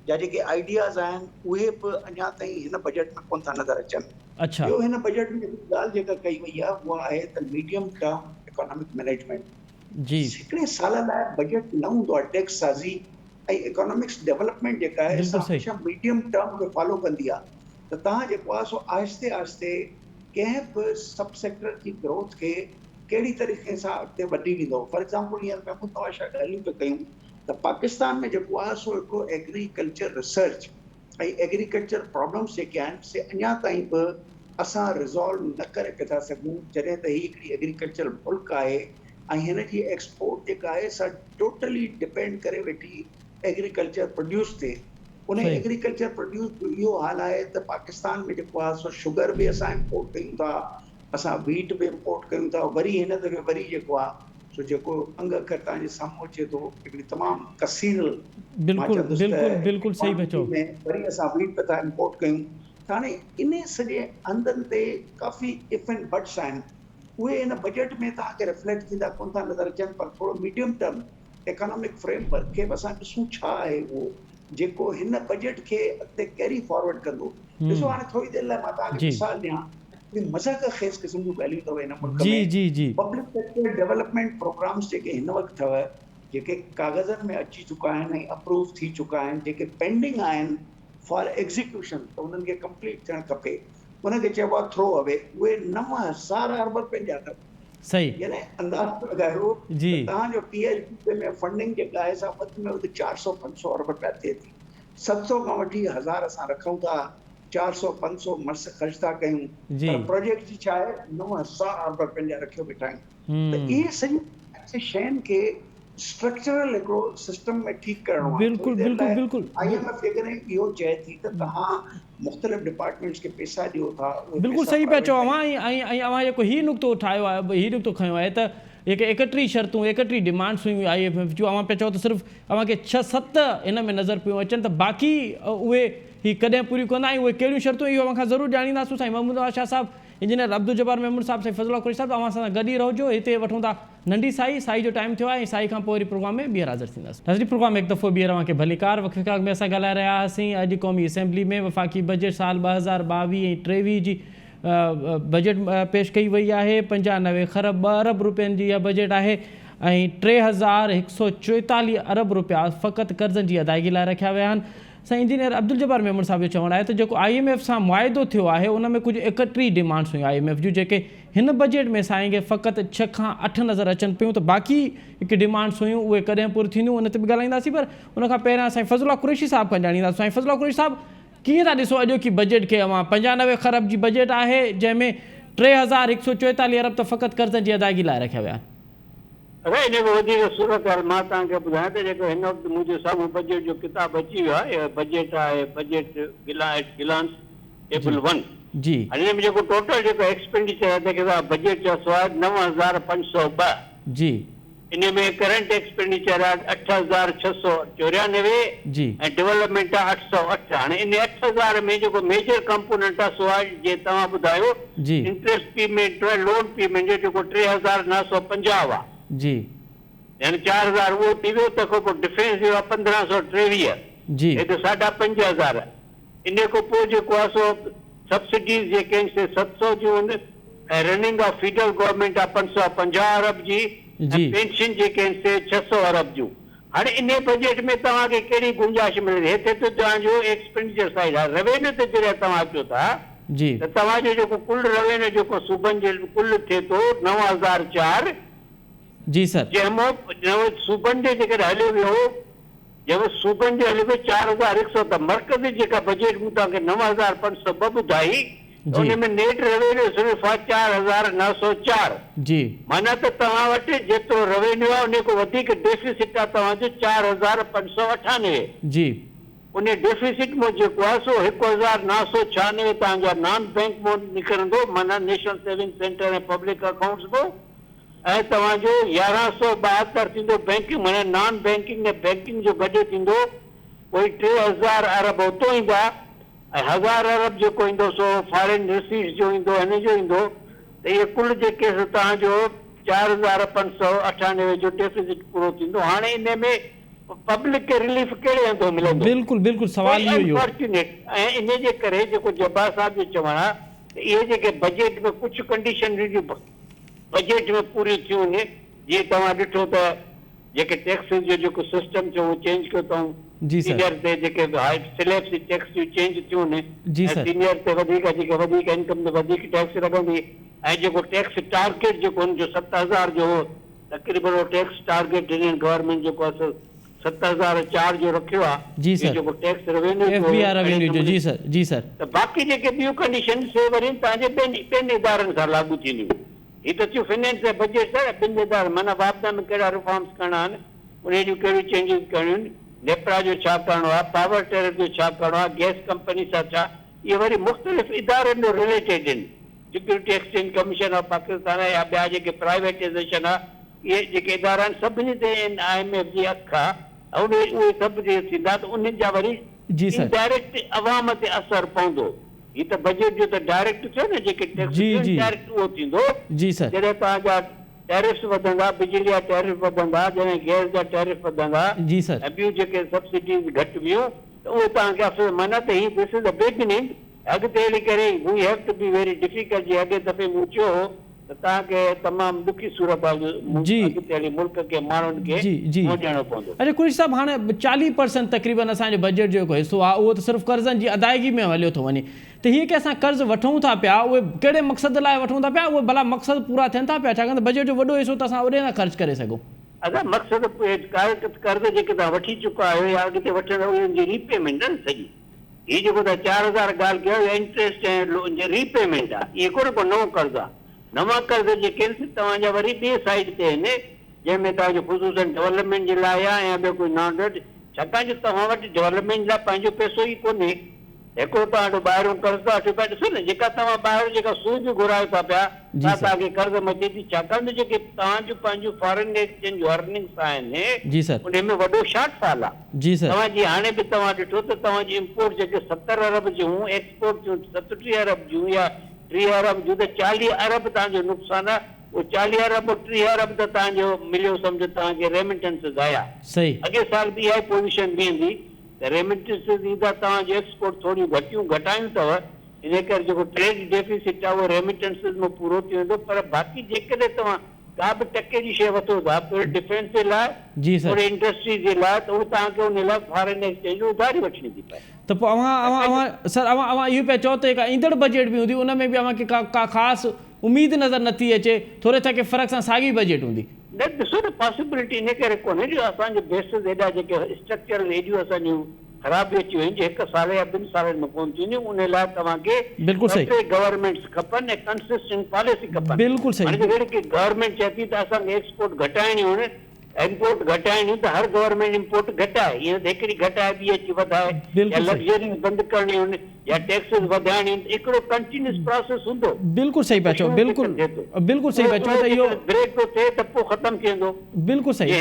जा जेके आइडियाज़ आहिनि उहे बि अञा ताईं हिन बजट में कोन था नज़र अचनि। अच्छा। ॿियो हिन बजट में हिकु ॻाल्हि जेका कई वई आहे उहा आहे त मीडियम टर्म इकोनॉमिक मैनेजमेंट। जी। हिकिड़े साल लाइ बजट न हूंदो आहे, टैक्स साज़ी ऐं इकोनॉमिक्स डेवलपमेंट जेका आहे बिल्कुलु सही। हमेशह मीडियम टर्म खे फॉलो कंदी आहे। त तव्हां जेको आहे सो आहिस्ते आहिस्ते कंहिं बि सब सेक्टर जी ग्रोथ खे कहिड़ी तरीक़े सां अॻिते वधी वेंदो। फॉर एग्ज़ाम्पल हींअर महमूद नवाज़ शाह ॻाल्हियूं पिया कयूं त पाकिस्तान में जेको आहे सो हिकिड़ो एग्रीकल्चर रिसर्च ऐं एग्रीकल्चर प्रॉब्लम्स जेके आहिनि से अञा ताईं बि असां रिज़ॉल्व न करे पिया था सघूं, जॾहिं त हीअ हिकिड़ी एग्रीकल्चर मुल्क आहे ऐं हिन जी एक्सपोर्ट जेका आहे सा टोटली डिपेंड करे वेठी एग्रीकल्चर प्रोड्यूस ते। उन एग्रीकल्चर प्रोड्यूस जो इहो हाल आहे त पाकिस्तान में जेको आहे सो शुगर बि असां इम्पोर्ट कयूं था, असां वीट बि इम्पोर्ट कयूं था। वरी हिन दफ़े वरी जेको आहे सो जेको अंग अखर तव्हांजे साम्हूं अचे थो हिकिड़ी तमामु कसीर बिल्कुलु सही पिया चओ, वरी असां वीट था इम्पोर्ट कयूं। त हाणे इन सॼे हंधनि ते काफ़ी इफ एंड बट्स आहिनि, उहे हिन बजट में तव्हांखे रिफ्लेक्ट थींदा कोन था नज़र अचनि। पर थोरो मीडियम टर्म इकोनॉमिक फ्रेमवर्क खे बि असां ॾिसूं छा आहे उहो जेको हिन बजट खे अॻिते कैरी फॉरवर्ड कंदो। ॾिसो हाणे थोरी देरि लाइ मां तव्हांखे मिसाल ॾियां, मज़ाक खेज़ क़िस्म जूं ॻाल्हियूं अथव हिन मुल्क में। पब्लिक सेक्टर डेवलपमेंट प्रोग्राम्स जेके हिन वक़्तु अथव, जेके कागज़नि में अची चुका आहिनि ऐं अप्रूव थी चुका आहिनि, जेके पेंडिंग आहिनि फॉर एग्जीक्यूशन, त उन्हनि खे कंप्लीट थियणु खपे, उनखे चइबो आहे थ्रो अवे। उहे 9,000 अरब रुपयनि जा अथव। सही यानी अंदाज़ो लॻायो जी। तव्हांजो PhD में फंडिंग जे लाइ सां वधि में वधि 400-500 अरब रुपया थिए थी। 700 खां वठी 1000 असां रखूं था, 400-500 मर्स ख़र्च था कयूं, जी। पर प्रोजेक्ट जी छा आहे 9,000 अरब रुपयनि जा रखियो वेठा आहियूं। त इहे सॼी शयुनि खे स्ट्रक्चरल हिकिड़ो सिस्टम में ठीकु करणो आहे। बिल्कुलु बिल्कुलु बिल्कुलु IMF जेकॾहिं इहो चए थी त तव्हां मुख़्तलिफ़ डिपार्टमेंट्स खे पैसा ॾियो था, बिल्कुलु सही पिया चओ अवां। ऐं अवां जेको हीउ नुक़्तो ठाहियो आहे, हीउ नुक़्तो खयो आहे त जेके 31 शर्तूं 31 डिमांड्स हुयूं IMF जूं, अवां पिया चओ त सिर्फ़ु अवांखे 6-7 इन में नज़र पियूं अचनि, त बाक़ी उहे ही कॾहिं पूरियूं कंदा ऐं उहे कहिड़ियूं शर्तूं, इहो अवां खां ज़रूरु ॼाणींदासीं। साईं महमूद शाह साहिबु, इंजीनियर अब्दुल जब्बार मेमून साहिबु, साईं फज़लुल्लाह कुरैशी साहिबु, अवां सां गॾु ई रहिजो। हिते वठूं था नंढी साई जो टाइम थियो आहे ऐं साई खां पोइ वरी प्रोग्राम में ॿीहर हाज़िर थींदासीं। नज़री प्रोग्राम हिकु दफ़ो ॿीहर अवांखे भलीकार वक़्फ़ाक़ में असां ॻाल्हाए रहिया हुआसीं। अॼु क़ौमी असेंबली में वफ़ाक़ी बजट साल 2022 ऐं 23 जी बजट पेश कई वई आहे। 95 खरब 2 अरब रुपयनि जी इहा बजट आहे ऐं 3,144 अरब रुपया फ़क़ति कर्ज़नि जी अदायगी लाइ रखिया विया आहिनि। साईं इंजीनियर अब्दुल जब्बार मेमून साहिब जो चवणु आहे त जेको IMF सां मुआइदो थियो आहे उन में कुझु 31 डिमांड्स हुयूं IMF जूं, जेके हिन बजट में साईं खे फ़क़ति 6 खां 8 नज़र अचनि पियूं, त बाक़ी हिकु डिमांड्स हुयूं उहे कॾहिं पूरी थींदियूं उन ते बि ॻाल्हाईंदासीं। पर उनखां पहिरियां साईं फज़लुल्लाह कुरैशी साहिब खां ॼाणींदासीं। साईं फज़लुल्लाह कुरैशी साहिबु, कीअं था ॾिसो अॼोकी बजट खे? अवां 95 खरब जी बजट आहे जंहिंमें 3,144 अरब त फ़क़ति कर्ज़नि जी अदायगी लाइ रखिया विया आहिनि। अरे इन खां वधीक सूरत हाल मां तव्हांखे ॿुधायां त जेको हिन वक़्तु मुंहिंजे साम्हूं बजट जो किताबु अची वियो आहे, इहा बजट आहे, बजट गिलांस टेबल 1 जी। हिन में जेको टोटल जेको एक्सपेंडिचर आहे तंहिंखे बजट जो आहे 9,502 जी। इन में करंट एक्सपेंडिचर आहे 8,694 जी ऐं डेवलपमेंट आहे 808। हाणे इन 8,000 में जेको मेजर कंपोनेंट आहे सो आहे जे तव्हां ॿुधायो जी। इंट्रेस्ट पेमेंट लोन पेमेंट जो जेको 3,950 आहे जी। यानी 4,000 वो थी वियो। तंहिंखां पोइ डिफेंस जो आहे 1,523 जी। हे त 5,500 इन खां पोइ जेको आहे सो सब्सिडीज़ जेके आहिनि से 700 जूं आहिनि ऐं रनिंग ऑफ फेडरल गवर्नमेंट आहे 550 अरब जी, जी। पेंशन जेके आहिनि से 600 अरब जूं। हाणे इन बजट में तव्हांखे कहिड़ी गुंजाइश मिले? हिते त तव्हांजो एक्सपेंडिचर साइड आहे। रेवेन्यू ते जॾहिं तव्हां अचो था जी। त तव्हांजो जेको कुल रेवेन्यू जेको सूबनि जे कुल थिए थो 9,004 जी सर। जंहिंमें सूबनि जे जेकॾहिं हलियो वियो, जंहिंमें सूबनि जे हलियो वियो 4,100, त मर्कज़ी जेका बजट मूं तव्हांखे 9,502 ॿुधाई, उन में नेट रेवेन्यू सिर्फ़ु आहे 4,904 जी। माना त तव्हां वटि जेतिरो रेवेन्यू आहे उन खां वधीक डेफिसिट आहे तव्हांजो 4,598 जी। उन डेफिसिट में जेको आहे सो 1,996 तव्हांजा नॉन बैंक मां निकिरंदो, माना नेशनल सेविंग सेंटर ऐं पब्लिक अकाउंट्स में, ऐं तव्हांजो 1,172 थींदो बैंकिंग, माना नॉन बैंकिंग ऐं बैंकिंग जो गॾु थींदो कोई 3,000 अरब उतो ईंदा ऐं 1,000 अरब जेको ईंदो सो फॉरेन रिसीट्स जो ईंदो, हिन जो ईंदो। त इहे कुल जेके तव्हांजो 4,598 जो डेफिसिट पूरो थींदो। हाणे इन में पब्लिक खे रिलीफ कहिड़े हंधो मिलंदो? बिल्कुलु बिल्कुलु सवाल इहो ई हो। ऐं इन जे करे जेको जब्बार साहिब जो चवणु आहे त इहे जेके बजट में कुझु कंडीशन बजट में पूरी थियूं आहिनि। जीअं तव्हां ॾिठो त जेके टैक्सिस जो जेको सिस्टम थियो उहो चेंज कयो अथऊं। जी सर। सीनियर ते जेके स्लैब्स टैक्स जूं चेंज थियूं आहिनि। जी सर। सीनियर ते वधीक जेके वधीक इनकम ते वधीक टैक्स लॻंदी ऐं जेको टैक्स टारगेट जेको हुनजो 7,000 जो हो, तक़रीबन उहो टैक्स टारगेट इंडियन गवर्नमेंट जेको आहे 7,004 जो रखियो आहे। जी सर। जेको टैक्स रेवेन्यू FBI रेवेन्यू जो। जी सर। जी सर। त बाक़ी जेके ॿियूं कंडीशन से वरी तव्हांजे ॿियनि इदारनि सां लागू थींदियूं। हीअ त थियो फाइनेंस ऐं बजट आहे, ॿिनि इदारनि माना वापदा में कहिड़ा रिफॉर्म्स करणा आहिनि, उन जूं कहिड़ियूं चेंजिस करणियूं आहिनि, नेपरा जो छा करिणो आहे, पावर टेरिफ जो छा करिणो आहे, गैस कंपनी सां छा, इहे वरी मुख़्तलिफ़ इदारनि में रिलेटेड आहिनि। Security exchange commission of Pakistan या ॿिया जेके प्राइवेटाइज़ेशन आहे, इहे जेके इदारा आहिनि सभिनी ते IMF जी अखि आहे ऐं उहे सभु जे थींदा त उन्हनि जा वरी डायरेक्ट अवाम ते असरु पवंदो। हीअ त बजट जो त डायरेक्ट थियो न, जेके टैक्स डायरेक्ट उहो थींदो। जी सर। जॾहिं तव्हांजा टैरिफ्स वधंदा, बिजली जा टैरिफ वधंदा, जॾहिं गैस जा टैरिफ वधंदा, जी सर, ऐं ॿियूं जेके सब्सिडीज़ घटि वियूं त उहे तव्हांखे अफ़सोस माना त हीअ दिस इज़ द बिगिनिंग। अॻिते हली करे we have to be very difficult. जीअं अॻे दफ़े मूं चयो त त तव्हांखे तमामु ॾुखी सूरत जी। अॻिते हली मुल्क खे माण्हुनि खे जी जी पहुचाइणो पवंदो। अरे कुरेश साहब हाणे 40% तक़रीबन असांजे बजट जो जेको हिसो आहे उहो त सिर्फ़ु कर्ज़नि जी अदायगी में हलियो थो वञे। त हीअ की असां कर्ज़ वठूं था पिया उहे कहिड़े मक़सद लाइ वठूं था पिया, उहे भला मक़सद पूरा थियनि था पिया, छाकाणि त बजट जो वॾो हिसो त असां ओॾे न ख़र्च करे सघूं। असां मक़सद कर्ज़ जेके तव्हां वठी चुका आहियो या अॻिते वठंदव उन्हनि जी रीपेमेंट आहे न सॼी। हीअ जेको तव्हां 4000 ॻाल्हि कयो इंट्रस्ट ऐं लोन जी रीपेमेंट आहे, इहो कोन को नओं कर्ज़ु आहे। नवां कर्ज़ जेके आहिनि तव्हांजा वरी ॿिए साइड ते आहिनि जंहिंमें तव्हांजो ख़ुसूसन डेवलपमेंट जे लाइ आहे या ॿियो कोई नॉन डेट, छाकाणि जो तव्हां वटि डेवलपमेंट लाइ पंहिंजो पैसो ई कोन्हे। हिकिड़ो तव्हां वटि ॿाहिरों कर्ज़ था वठो पिया, ॾिसो न जेका तव्हां ॿाहिरों जेका सूद घुरायो था पिया तव्हांखे कर्ज़ मचे थी, छाकाणि त जेके तव्हांजो पंहिंजो फॉरेन एक्सचेंज जो अर्निंग्स आहिनि जी सर। उन में वॾो शॉर्टफॉल आहे। जी सर। तव्हांजी हाणे बि तव्हां ॾिठो त तव्हांजी इम्पोर्ट जेके 70 अरब जूं, एक्सपोर्ट जूं 37 अरब जूं या 3 अरब जूं, त 40 अरब तव्हांजो नुक़सानु आहे। उहो 40 अरब 3 अरब त तव्हांजो मिलियो सम्झो तव्हांखे रेमिटेंसिस आया। सही। अॻे साल बि इहा पोज़ीशन बीहंदी त रेमिटेंसिस ईंदा, तव्हांजो एक्सपोर्ट थोरी घटायूं अथव, इन करे जेको ट्रेड डेफिसिट आहे उहो रेमिटेंसिस में पूरो थी वेंदो। पर बाक़ी जेकॾहिं तव्हां का बि टके जी शइ वठो था डिफेंस जे लाइ, जी सर, थोरी इंडस्ट्री जे लाइ, त उहो तव्हांखे उन लाइ फॉरेन एक्सचेंज उधारी वठणी थी पए। त पोइ अवां इहो पिया चओ त जेका ईंदड़ बजट बि हूंदी उन में बि अव्हांखे का ख़ासि उमेद नज़र नथी अचे, थोरे थके फ़र्क़ सां साॻी बजट हूंदी। न ॾिसो न पॉसिबिलिटी इन करे कोन्हे जो असांजे बेसिस एॾा जेके स्ट्रक्चरल एॾियूं असांजूं ख़राबियूं अची वियूं आहिनि जो 1 साल या 2 सालनि में कोन थींदियूं। उन लाइ तव्हांखे बिल्कुलु सही गवर्नमेंट्स खपनि ऐं कंसिस्टेंट पॉलिसी खपनि। बिल्कुलु सही। हाणे जहिड़ी की गवर्नमेंट चए थी त असांखे एक्सपोर्ट घटाइणियूं आहिनि, इंपोर्ट घटाइणियूं, त हर गवर्नमेंट इंपोर्ट घटाए, ईअं त हिकिड़ी घटाए ॿी अची वधाए, या लग्जरीज़ बंदि करणियूं आहिनि या टैक्सिस वधाइणियूं आहिनि, हिकिड़ो कंटिन्यूअस प्रोसेस हूंदो। बिल्कुलु सही पिया चओ, बिल्कुलु सही पिया चओ त इहो ब्रेक थो थिए त पोइ ख़तमु थी वेंदो। बिल्कुलु सही,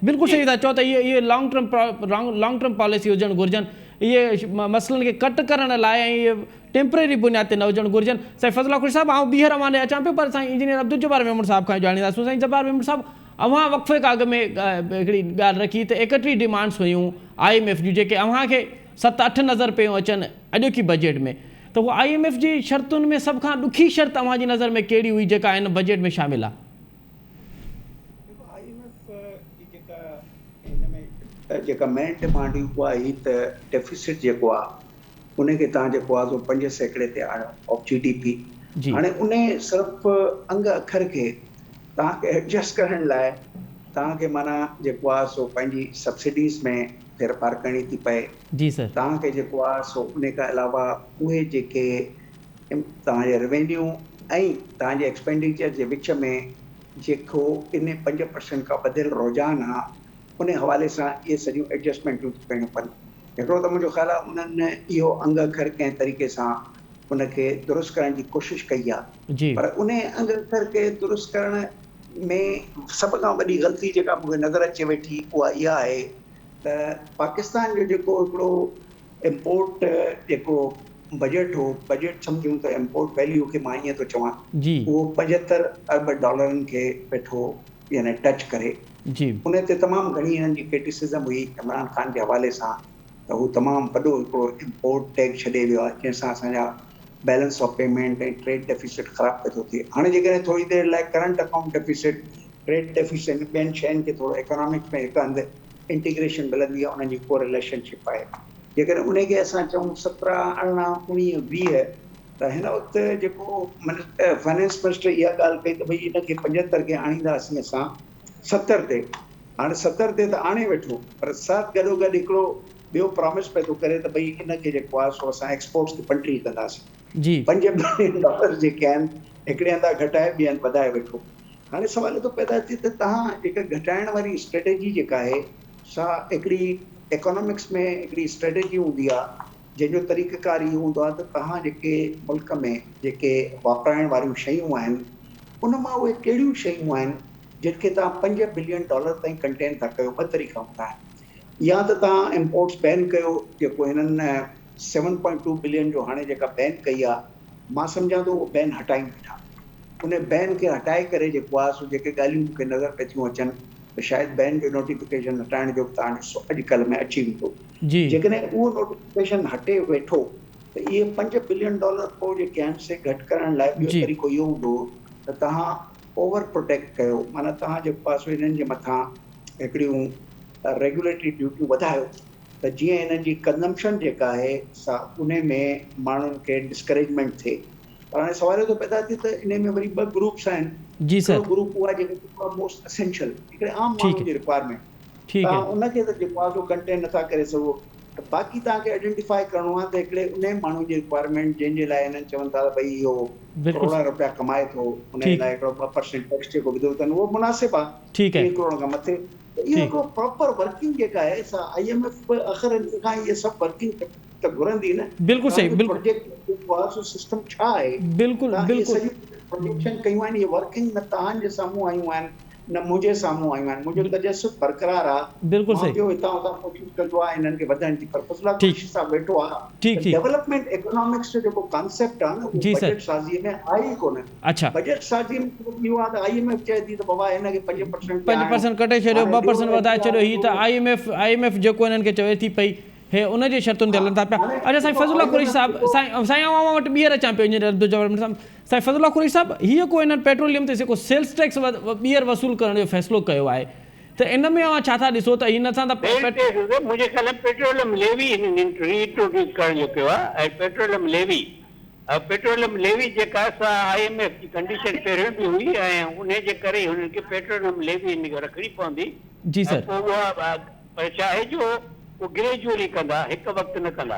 बिल्कुलु सही था चओ त इहे लॉन्ग टर्म पॉलिसी हुजणु घुरिजनि, इहे मसइलनि खे कट करण लाइ ऐं इहे टेम्परेरी बुनियाद ते न हुजणु घुरिजनि। साईं फज़ल खुश साहिबु आउं ॿीहर अवां ॾे अचां पियो, पर साईं इंजीनियर अब्दुल जब्बार मेमण साहिब खां ॼाणींदासीं। साईं जब्बार मेमण साहिबु, अव्हां वक़फ़े काॻ में हिकिड़ी ॻाल्हि रखी त 31 डिमांड्स हुयूं IMF जूं जेके अव्हांखे 7-8 नज़र पियूं अचनि अॼोकी बजट में, त उहो IMF जी शर्तुनि में सभ खां ॾुखी शर्त अव्हांजी नज़र में कहिड़ी हुई जेका हिन बजट में शामिल आहे? जेका मेन डिमांड हुई उहा ही त डेफिसिट जेको आहे उनखे तव्हां जेको आहे 5% ते आणो ऑफ GDP। हाणे उन सिर्फ़ु अंग अखर खे तव्हांखे एडजस्ट करण लाइ तव्हांखे माना जेको आहे सो पंहिंजी सब्सिडीज़ में फेरफार करणी थी पए। जी सर। तव्हांखे जेको आहे सो उन खां अलावा उहे जेके तव्हांजे रेवेन्यू ऐं तव्हांजे एक्सपेंडिचर जे विच में जेको इन 5% खां वधियल रुझान आहे उन हवाले सां इहे सॼियूं एडजस्टमेंटूं थी करणियूं पवनि। हिकिड़ो त मुंहिंजो ख़्यालु आहे उन्हनि इहो अंग अखर कंहिं तरीक़े सां उनखे दुरुस्त करण जी कोशिशि कई आहे, पर उन अंग अखर खे दुरुस्त करण में सभ खां वॾी ग़लती जेका मूंखे नज़र अचे वेठी उहा इहा आहे त पाकिस्तान जो जेको हिकिड़ो इम्पोर्ट जेको बजट हो, बजट सम्झूं त इम्पोर्ट वैल्यू खे मां ईअं थो चवां, उहो 75 अरब डॉलरनि खे वेठो यानी टच करे। उन ते तमामु घणी हिननि जी क्रिटिसिज़म हुई इमरान ख़ान जे हवाले सां त हू तमामु वॾो हिकिड़ो इम्पोर्ट टैग छॾे वियो आहे जंहिंसां असांजा बैलेंस ऑफ पेमेंट ऐं ट्रेड डेफिसिट ख़राबु पियो थो थिए। हाणे जेकॾहिं थोरी देरि लाइ current account deficit, trade deficit, ॿियनि शयुनि खे थोरो इकोनॉमिक्स में हिकु हंधि इंटीग्रेशन मिलंदी आहे, उन्हनि जी को रिलेशनशिप आहे। जेकॾहिं उनखे असां चऊं 17, 18, 19, 20 त हिन वक़्तु जेको फाइनेंस मिनिस्टर इहा ॻाल्हि कई त भई इनखे 75 खे आणींदासीं असां 70 ते। हाणे 70 ते त आणे वेठो, पर साथ गॾोगॾु हिकिड़ो ॿियो प्रॉमिस पियो थो करे त भई इनखे जेको आहे सो असां एक्सपोर्ट्स खे पंटीह कंदासीं। 5 बिलियन डॉलर जेके आहिनि हिकिड़े हंधा घटाए ॿिए हंधि वधाए वेठो। हाणे सुवाल थो पैदा थिए त तव्हां जेका घटाइण वारी स्ट्रेटेजी जेका आहे सा हिकिड़ी इकोनॉमिक्स में हिकिड़ी स्ट्रेटेजी हूंदी आहे जंहिंजो तरीक़ेकार इहो हूंदो आहे त तव्हां जेके मुल्क में जेके वापराइण वारियूं शयूं आहिनि उन मां उहे कहिड़ियूं शयूं आहिनि जिनखे तव्हां 5 बिलियन डॉलर ताईं कंटेन था कयो। 2 तरीक़ा हूंदा आहिनि, या त तव्हां इम्पोर्ट्स बैन कयो जेको हिननि 7.2 बिलियन जो हाणे जेका बैन कई आहे, मां सम्झां थो उहो बैन हटाइनि वेठा। उन बैन खे हटाए करे जेको आहे सो जेके ॻाल्हियूं मूंखे नज़र पई थियूं अचनि त शायदि बैन जो नोटिफिकेशन हटाइण जो तव्हां ॾिसो अॼुकल्ह में अची वेंदो। जेकॾहिं उहो नोटिफिकेशन हटे वेठो त इहे 5 बिलियन डॉलर पोइ जेके आहिनि से घटि करण लाइ ॿियो तरीक़ो इहो हूंदो त त तव्हां ओवर प्रोटेक्ट कयो, माना तव्हां जेको आहे इन्हनि जे मथां हिकिड़ियूं रेगुलेटरी ड्यूटियूं वधायो त जीअं इन्हनि जी कंजम्पशन जेका आहे सा उन में माण्हुनि खे डिस्करेजमेंट थिए। पर हाणे सवाल इहो पैदा थिए त इन में वरी ॿ ग्रुप्स आहिनि। जी सर। ग्रुप उहा जेको मोस्ट एसेंशियल हिकिड़े आम ठीक माण्हू जी रिक्वायरमेंट, ठीक है। तव्हां उनखे त जेको आहे कंटेन नथा करे सघो, त बाक़ी तव्हांखे आइडेंटिफाई करिणो आहे त हिकिड़े उन माण्हू जी रिक्वायरमेंट जंहिंजे लाइ हिननि चवनि था भई इहो करोड़ रुपया कमाए थो, उन लाइ हिकिड़ो 2% टैक्स जेको विधो अथनि उहो मुनासिबु आहे। ठीक है। 3 करोड़ खां मथे इहो हिकिड़ो प्रॉपर वर्किंग जेका आहे सा IMF आख़िर खां इहे सभु वर्किंग त घुरंदी न। बिल्कुलु सही, बिल्कुलु प्रोजेक्ट जेको आहे सिस्टम छा आहे, बिल्कुलु बिल्कुलु प्रोजेक्शन कयूं आहिनि, इहे वर्किंग न तव्हांजे साम्हूं आयूं आहिनि न मुंहिंजे साम्हूं आयूं आहिनि। मुंहिंजो तजस्सु बरक़रार आहे। बिल्कुलु सही। ॿियो हितां हुतां कोशिशि कंदो आहे इन्हनि खे वधाइण जी, पर फज़ला ख़ुशी सां वेठो आहे। डेवलपमेंट इकोनॉमिक्स जो जेको कॉन्सेप्ट आहे न उहो बजट साज़ीअ में आहे ई कोन। अच्छा, बजट साज़ीअ में इहो आहे त IMF चए थी त बाबा हिनखे 5% कटे छॾियो, 2% वधाए छॾियो। ही त IMF जेको हिननि खे चवे थी पई हे उन जे शर्तुनि ते हलनि था पिया। अच्छा साईं फज़लुल्लाह कुरैशी साहिबु, साईं अवां वटि ॿीहर अचां पियो साईं फज़लुल्लाह कुरैशी साहिबु, हीअ को हिननि पेट्रोलियम ते जेको सेल्स टैक्स ॿीहर वसूल करण जो फ़ैसिलो कयो आहे, त इन में अवां छा था ॾिसो त हिन सां त मुंहिंजे ख़्याल में पेट्रोलियम लेवी रीइंट्रोड्यूस करण जो कयो आहे। ऐं पेट्रोलियम लेवी जेका सा IMF जी कंडीशन पहिरियों बि हुई ऐं उन जे करे हुननि खे पेट्रोलियम लेवी रखणी पवंदी। जी सर। पोइ उहा पर छा आहे जो वो ग्रेजुअली कंदा, हिकु वक़्तु न कंदा।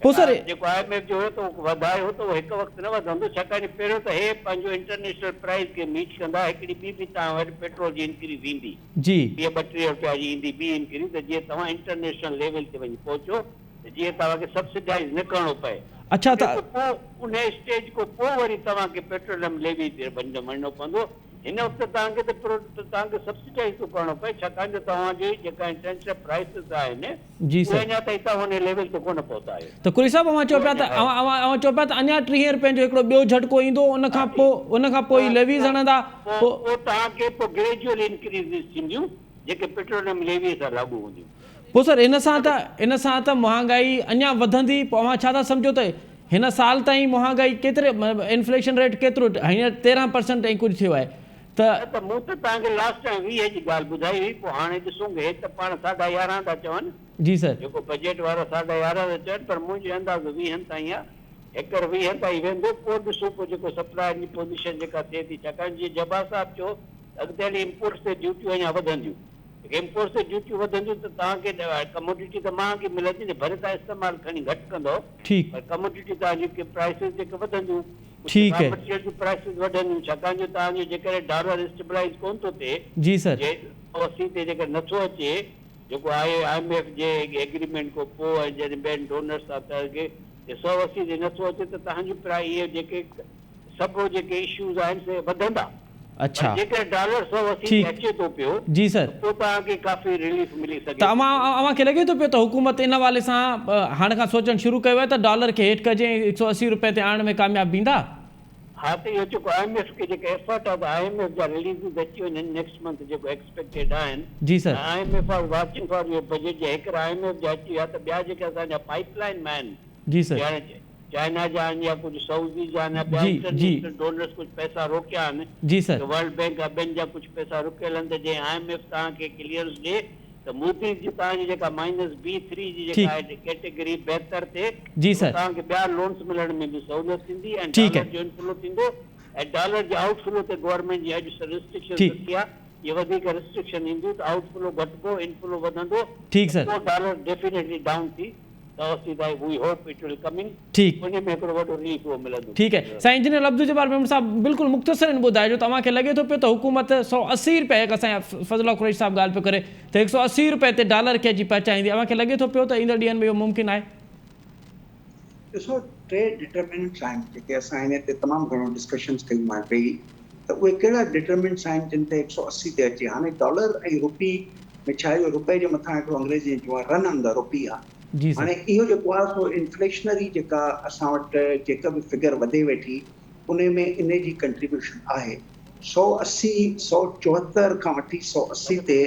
पोइ सर जेको IMF जो हो त वधायो हो त उहो हिकु वक़्तु न वधंदो, छाकाणि पहिरियों त हे पंहिंजो इंटरनेशनल प्राइस खे मीट कंदा। हिकिड़ी ॿी बि तव्हां वटि पेट्रोल जी इंक्रीज ईंदी जी 32 रुपया जी ईंदी ॿी इंक्रीज, त जीअं तव्हां इंटरनेशनल लेवल ते वञी पहुचो त जीअं तव्हांखे सब्सिडाइज़ न करणो पए। अच्छा, त पोइ उन स्टेज खां पोइ वरी तव्हांखे पेट्रोलियम लेवी ते वञणो पवंदो। हिन वक़्तु तव्हांखे सब्सिडाइज़ थो करणो पए, छाकाणि त तव्हांजी जेका इंटरनेशनल प्राइसिस आहिनि जी सर अञा ताईं तव्हां हुन लेवल ते कोन पहुता आहियो। त कुरैशी साहिबु अवां चओ पिया त अञा 30 रुपयनि जो हिकिड़ो ॿियो झटको ईंदो, उन खां पोइ लेवीज़ हणंदा, पोइ तव्हांखे पोइ ग्रेजुअल इंक्रीज़ थींदियूं जेके पेट्रोलियम लेवी सां लागू हूंदियूं। पोइ सर इन सां त महांगाई अञा वधंदी। पोइ अवां छा था सम्झो त हिन साल ताईं महांगाई केतिरे इन्फ्लेशन रेट केतिरो हींअर 13% ताईं कुझु थियो आहे त मूं त तव्हांखे लास्ट टाइम 20 जी ॻाल्हि ॿुधाई हुई। पोइ हाणे ॾिसूं हे त पाण 11.5 था चवनि। जी सर। जेको बजट वारा 11.5 था चवनि, पर मुंहिंजो अंदाज़ो 20 ताईं आहे। 1.20 ताईं वेंदो। पोइ ॾिसूं पोइ जेको सप्लाई जी पोज़ीशन जेका थिए थी, छाकाणि जीअं जबा साहिबु चयो अॻिते हली इम्पोर्ट्स ते ड्यूटियूं अञा वधंदियूं। इम्पोर्ट्स ते ड्यूटियूं वधंदियूं त तव्हांखे कमोडिटी त महांगी मिलंदी न, भले तव्हां इस्तेमालु खणी घटि कंदो, पर कमोडिटी तव्हांजी प्राइसिस जेके वधंदियूं, मटीरियल जी प्राइसिस वधंदियूं, छाकाणि जो तव्हांजो जेकॾहिं डॉलर स्टेबलाइज़ कोन थो थिए जी सर 180 ते जेकर नथो अचे, जेको आहे IMF जे एग्रीमेंट खां पोइ ऐं जॾहिं ॿियनि डोनर्स सां तव्हांखे 180 ते नथो अचे त तव्हांजी इहे जेके सभु जेके इश्यूज़ आहिनि से वधंदा। अच्छा, जेकर डॉलर 180 अचे थो पियो जी सर पोइ तव्हांखे काफ़ी रिलीफ मिली सघे। त अवां खे लॻे थो पियो त हुकूमत इन वाले सां हाणे खां सोचणु शुरू कयो आहे त डॉलर खे हेठि कजे 180 रुपए ते आणण में कामयाब थींदा? हा, त इहो जेको IMF खे जेके एफर्ट आहे त IMF जा रिलीज़ अची वञनि नेक्स्ट मंथ जेको एक्सपेक्टेड आहिनि। जी sir. IMF are watching for your budget. जे हिकिड़ा IMF जा अची विया त ॿिया जेके असांजा पाइपलाइन में आहिनि, जी सर, चाइना जा आहिनि या कुझु सऊदी जा आहिनि, ॿिया इंटरनेशनल डोनर्स कुझु पैसा रोकिया आहिनि। जी सर। वर्ल्ड बैंक ॿियनि जा कुझु पैसा रोकियल आहिनि त जीअं IMF तव्हांखे क्लियरेंस ॾिए त मूडी जी तव्हांजी जेका -B3 जी जेका आहे कैटेगरी 72 ते जी सर तव्हांखे ॿिया लोन्स मिलण में बि सहूलियत थींदी ऐं डॉलर जो इनफ्लो थींदो ऐं डॉलर जे आउटफ्लो ते गवर्नमेंट जी अॼु रिस्ट्रिक्शन रखी आहे। ये वधीक रिस्ट्रिक्शन ईंदियूं त आउटफ्लो घटिबो, इनफ्लो वधंदो। ठीक सर। पोइ डॉलर डेफिनेटली डाउन थी ठीक है। साईं इंजीनियर अब्दुल जब्बार मेमन साहब बिल्कुलु मुख़्तसरन ॿुधाइजो, तव्हांखे लॻे थो पियो त हुकूमत 180 रुपए, असांजा फज़लुल्लाह कुरैशी साहिबु ॻाल्हि पियो करे त 180 रुपए ते डॉलर खे अची पहुचाईंदी, अव्हांखे लॻे थो पियो त ईंदड़ ॾींहंनि में इहो मुमकिन आहे? ॾिसो, टे डिटरमिनेंट्स आहिनि जेके असां हिन ते तमामु घणो डिस्कशन्स कयूं आहे पई, त उहे कहिड़ा डिटरमिनेंट्स आहिनि जिन ते 180 ते अचे। हाणे डॉलर ऐं रुपी में छा आहे, रुपए जे मथां हिकिड़ो अंग्रेजी जो आहे रन ऑन द रुपी आहे। हाणे इहो जेको आहे सो इन्फ्लेशनरी जेका असां वटि जेका बि फिगर वधे वेठी उन में इन जी कंट्रीब्यूशन आहे। 174 खां वठी 180 ते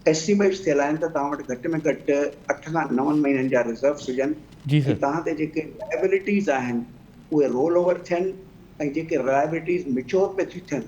एस्टिमेट्स थियल आहिनि त तव्हां वटि घटि में घटि 8 खां 9 महीननि जा रिज़र्व्स हुजनि। तव्हां ते जेके लाइबिलिटीज़ आहिनि उहे रोल ओवर थियनि ऐं जेके लाइबिलिटीज़ मेच्योर पे थी थियनि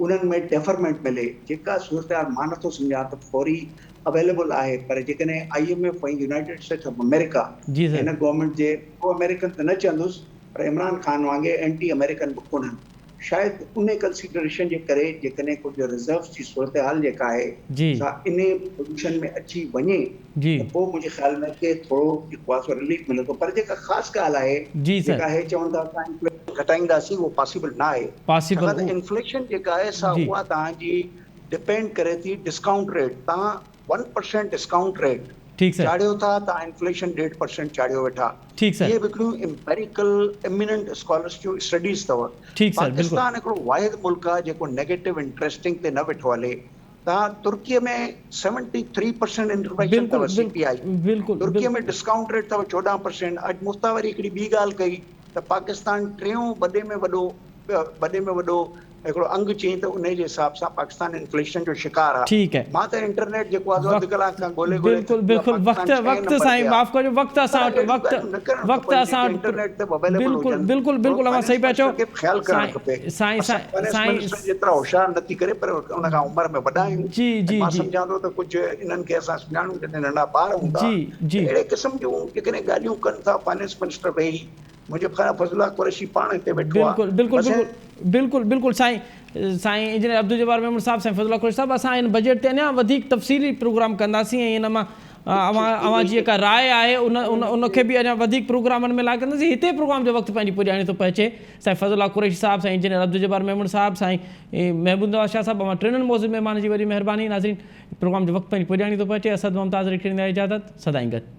उन्हनि में डेफरमेंट मिले। जेका सूरत हाल मां नथो सम्झां त फौरी अवेलेबल आहे, पर जेकॾहिं IMF ऐं यूनाइटेड स्टेट्स ऑफ अमेरिका जी सर। हिन गवर्नमेंट जे को अमेरिकन त न चवंदुसि, पर इमरान ख़ान वांगुरु एंटी अमेरिकन बि कोन्हनि। शायदि उन कंसिडरेशन जे करे जेकॾहिं कुझु रिजर्व जी सूरत हाल जेका आहे जी सा इन पोजीशन में अची वञे जी त पोइ मुंहिंजे ख़्याल में के थोरो जेको आहे सो रिलीफ मिले थो। पर जेका ख़ासि ॻाल्हि आहे जी सर। जेका हे चवनि था असां इन्फ्लेशन घटाईंदासीं, उहो पॉसिबल न आहे। पॉसिबल छाकाणि त इन्फ्लेशन जेका आहे सा जी। उहा तव्हांजी डिपेंड करे थी डिस्काउंट रेट। तव्हां 1% डिस्काउंट रेट ठीक सर। चाढ़ियो था, तव्हां इन्फ्लेशन 1.5% चाढ़ियो वेठा। ठीक सर। इहे बि हिकिड़ियूं एम्पेरिकल एमिनेंट स्कॉलर्स जूं स्टडीज़ अथव। ठीक सर, बिल्कुल। पाकिस्तान हिकिड़ो वाहिद मुल्क आहे जेको नेगेटिव इंटरेस्टिंग ते न वेठो हले। तव्हां तुर्कीअ में 73% इन्फ्लेशन बिल्कुल अथव CPI। बिल्कुल तुर्कीअ में डिस्काउंट रेट अथव 14%। अॼु मुफ्ता वरी हिकिड़ी ॿी ॻाल्हि कई त पाकिस्तान टियों वॾे में वॾो हिकिड़ो अंग चई त उन जे हिसाब सां पाकिस्तान इन्फ्लेशन जो शिकार आहे। ठीक है। मां त इंटरनेट जेको आहे अधु कलाक खां ॻोल्हे बिल्कुल बिल्कुल वक्त साईं माफ़ कजो, वक्त असां वटि वक्त असां इंटरनेट ते अवेलेबल बिल्कुल हुजनि। बिल्कुल बिल्कुल अवां सही पिया चओ। ख्याल करणु खपे। साईं साईं जेतिरा होशियार नथी करे, पर उन खां उमिरि में वॾा आहियूं। जी जी मां जी सम्झां थो त कुझु इन्हनि खे असां सुञाणूं जॾहिं नंढा ॿार हूंदा जी जी अहिड़े क़िस्म जूं जेकॾहिं ॻाल्हियूं कनि था फाइनेंस मिनिस्टर वेही, मुंहिंजो ख़्याल फज़लुल्लाह कुरैशी पाण हिते वेठो आहे। बिल्कुल बिल्कुल बिल्कुल बिल्कुल बिल्कुल साईं इंजीनियर अब्दुल जब्बार मेमन साहब, साईं फज़लुल्लाह कुरैशी साहब, असां इन बजट ते अञा वधीक तफ़सीली प्रोग्राम कंदासीं ऐं इन मां अवां जी जेका राय आहे उनखे बि अञा वधीक प्रोग्रामनि में लाइ कंदासीं। हिते प्रोग्राम जो वक़्तु पंहिंजी पुॼाइणी थो पइजे। साईं फज़लुल्लाह कुरैशी साहब, साईं इंजीनियर अब्दुल जब्बार मेमन साहब, साईं महबूब नवाज़ शाह साहब, अवां टिनिनि मौज़ूद महिमान जी वॾी महिरबानी। नाज़रीन, प्रोग्राम जो वक़्तु पंहिंजी पुॼाइणी थो पइजे। असद मुमताज़ खे ॾींदा इजाज़त। सदाईं गॾु।